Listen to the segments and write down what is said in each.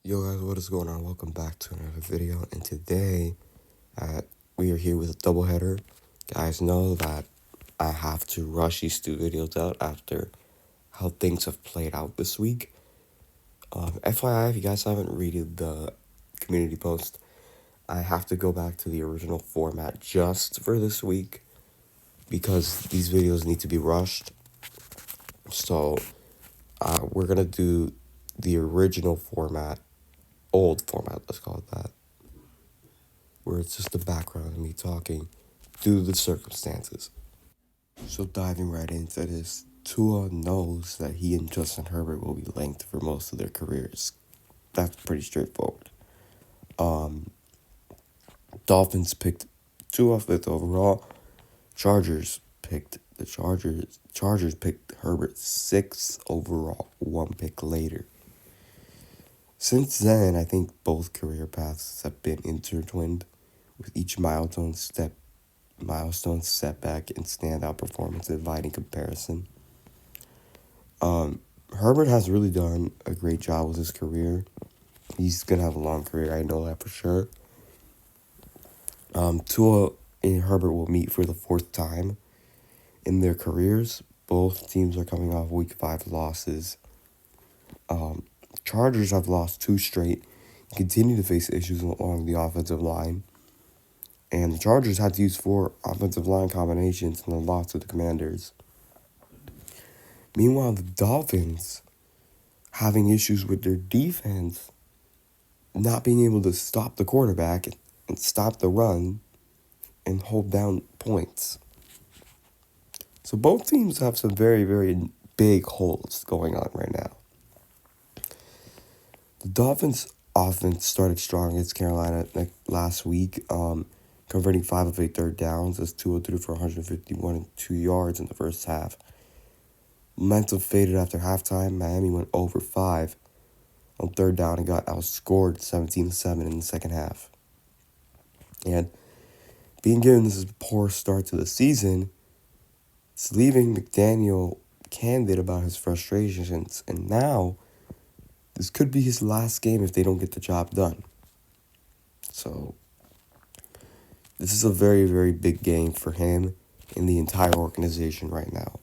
Yo guys, what is going on? Welcome back to another video. And today, we are here with a doubleheader. Guys, know that I have to rush these two videos out after how things have played out this week. FYI, if you guys haven't read the community post, I have to go back to the original format just for this week because these videos need to be rushed. So, we're gonna do the original format, old format, let's call it that, where it's just the background of me talking due to the circumstances. So diving right into this, Tua knows that he and Justin Herbert will be linked for most of their careers. That's pretty straightforward. Dolphins picked Tua fifth overall. Chargers picked Herbert sixth overall, one pick later. Since then, I think both career paths have been intertwined, with each milestone, setback, and standout performance inviting comparison. Herbert has really done a great job with his career. He's gonna have a long career, I know that for sure. Tua and Herbert will meet for the fourth time in their careers. Both teams are coming off Week 5 losses. Chargers have lost two straight and continue to face issues along the offensive line. And the Chargers had to use 4 offensive line combinations in the loss to the Commanders. Meanwhile, the Dolphins having issues with their defense, not being able to stop the quarterback and stop the run and hold down points. So both teams have some very, very big holes going on right now. The Dolphins' offense started strong against Carolina last week, converting 5 of 8 third downs as Tua threw for 151 and 2 yards in the first half. Momentum faded after halftime. Miami went over 5 on third down and got outscored 17-7 in the second half. And being given this poor start to the season, it's leaving McDaniel candid about his frustrations, and now this could be his last game if they don't get the job done. So this is a very, very big game for him and the entire organization right now.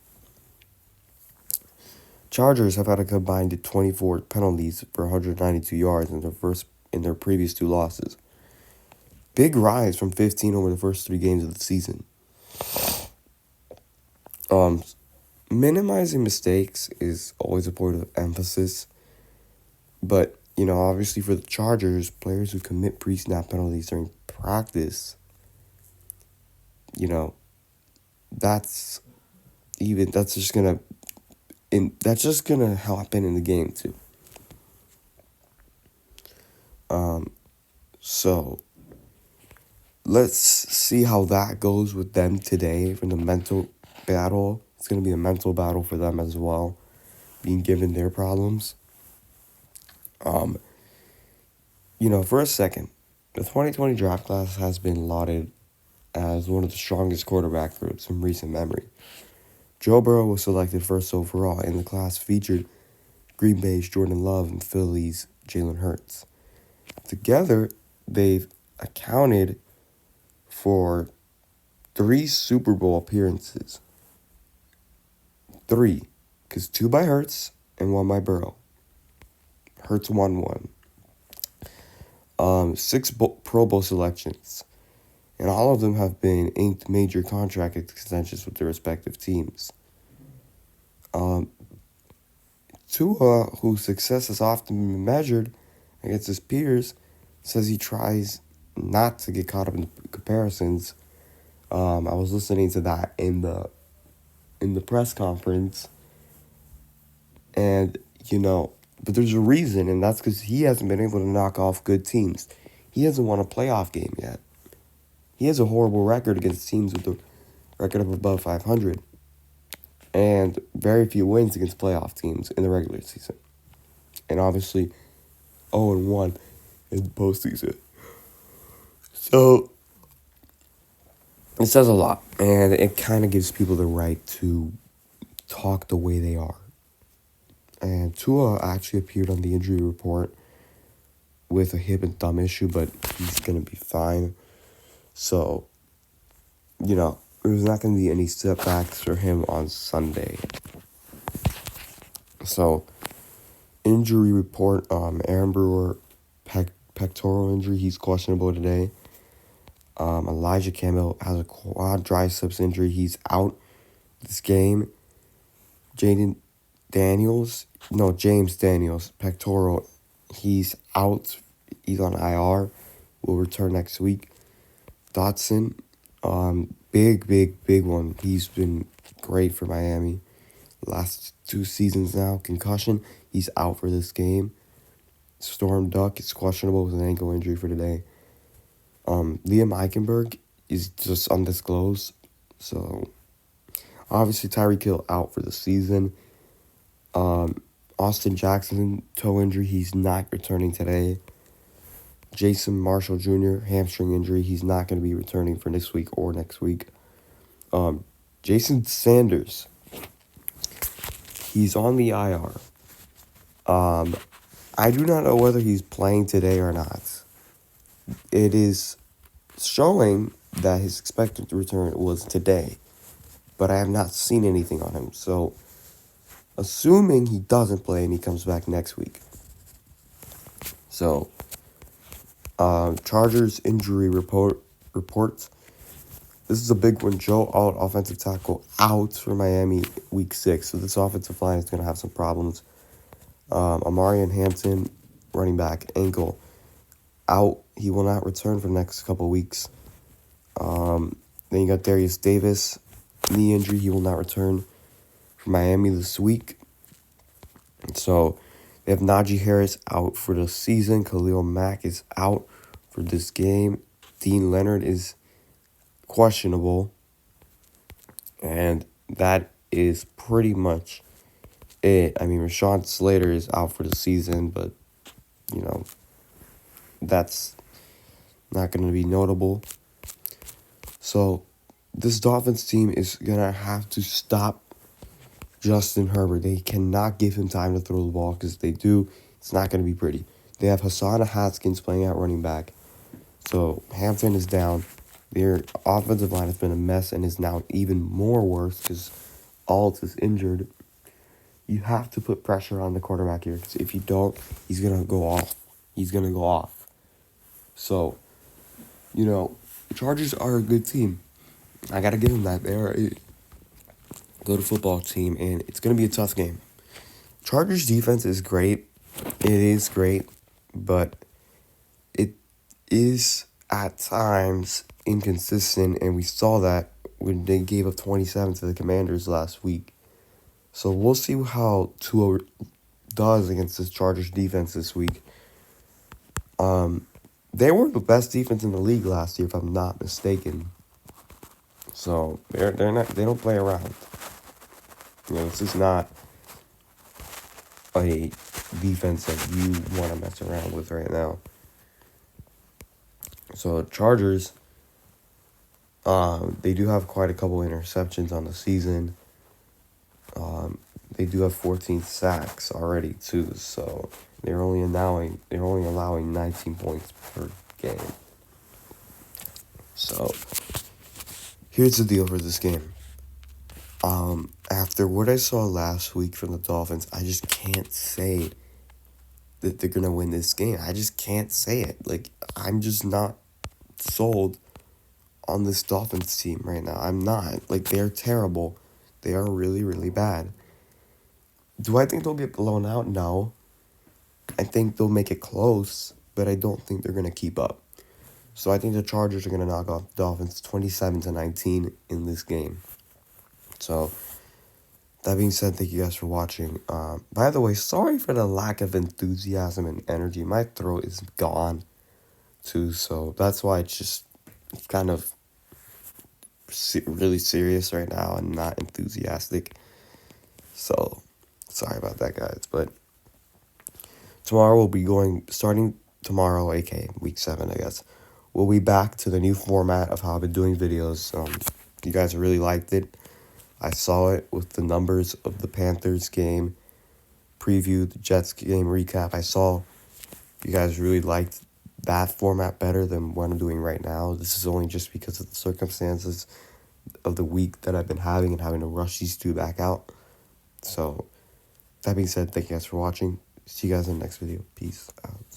Chargers have had a combined 24 penalties for 192 yards in their previous 2 losses. Big rise from 15 over the first 3 games of the season. Minimizing mistakes is always a point of emphasis. But, obviously for the Chargers, players who commit pre-snap penalties during practice, that's just gonna happen in the game too. So let's see how that goes with them today from the mental battle. It's gonna be a mental battle for them as well, being given their problems. For a second, the 2020 draft class has been lauded as one of the strongest quarterback groups in recent memory. Joe Burrow was selected first overall, and the class featured Green Bay's Jordan Love and Philly's Jalen Hurts. Together, they've accounted for 3 Super Bowl appearances. 3, because 2 by Hurts and 1 by Burrow. Hurts won 1. 6 Pro Bowl selections, and all of them have been inked major contract extensions with their respective teams. Tua, whose success has often been measured against his peers, says he tries not to get caught up in the comparisons. I was listening to that in the press conference, and but there's a reason, and that's because he hasn't been able to knock off good teams. He hasn't won a playoff game yet. He has a horrible record against teams with a record of above 500. And very few wins against playoff teams in the regular season. And obviously 0-1 in the postseason. So it says a lot. And it kind of gives people the right to talk the way they are. And Tua actually appeared on the injury report with a hip and thumb issue, but he's going to be fine. So, there's not going to be any setbacks for him on Sunday. So, injury report, Aaron Brewer, pectoral injury, he's questionable today. Elijah Campbell has a quadriceps injury, he's out this game. James Daniels, pectoral, he's out, he's on IR, will return next week. Dotson, big one, he's been great for Miami last 2 seasons now. Concussion, he's out for this game. Storm Duck is questionable with an ankle injury for today. Liam Eichenberg is just undisclosed. So, obviously Tyreek Hill out for the season. Austin Jackson, toe injury, he's not returning today. Jason Marshall Jr., hamstring injury, he's not going to be returning for this week or next week. Jason Sanders, he's on the IR. I do not know whether he's playing today or not. It is showing that his expected return was today, but I have not seen anything on him. So, assuming he doesn't play and he comes back next week. So, Chargers injury reports. This is a big one. Joe Alt, offensive tackle, out for Miami week 6. So this offensive line is going to have some problems. Amarian Hampton, running back, ankle, out. He will not return for the next couple weeks. Then you got Darius Davis, knee injury. He will not return for Miami this week. So they have Najee Harris out for the season. Khalil Mack is out for this game. Dean Leonard is questionable. And that is pretty much it. I mean, Rashawn Slater is out for the season, but, that's not going to be notable. So, this Dolphins team is going to have to stop Justin Herbert. They cannot give him time to throw the ball, because if they do, it's not going to be pretty. They have Hassan Haskins playing at running back. So, Hampton is down. Their offensive line has been a mess and is now even more worse because Alt is injured. You have to put pressure on the quarterback here, because if you don't, he's going to go off. So, the Chargers are a good team. I got to give them that. They are a good football team, and it's going to be a tough game. Chargers defense is great. It is great, but it is at times inconsistent, and we saw that when they gave up 27 to the Commanders last week. So we'll see how Tua does against this Chargers defense this week. They were the best defense in the league last year, if I'm not mistaken. So they don't play around. This is not a defense that you want to mess around with right now. So Chargers, they do have quite a couple interceptions on the season. They do have 14 sacks already too, so they're only allowing 19 points per game. So here's the deal for this game. After what I saw last week from the Dolphins, I just can't say that they're gonna win this game. I just can't say it. I'm just not sold on this Dolphins team right now. I'm not. They're terrible. They are really, really bad. Do I think they'll get blown out? No. I think they'll make it close, but I don't think they're going to keep up. So I think the Chargers are going to knock off the Dolphins 27-19 in this game. So, that being said, thank you guys for watching. By the way, sorry for the lack of enthusiasm and energy. My throat is gone, too, so that's why it's kind of really serious right now and not enthusiastic. So, sorry about that, guys. But tomorrow we'll be starting tomorrow, aka week 7, I guess. We'll be back to the new format of how I've been doing videos. You guys really liked it. I saw it with the numbers of the Panthers game preview, the Jets game recap. I saw you guys really liked that format better than what I'm doing right now. This is only just because of the circumstances of the week that I've been having and having to rush these two back out. So, that being said, thank you guys for watching. See you guys in the next video. Peace out.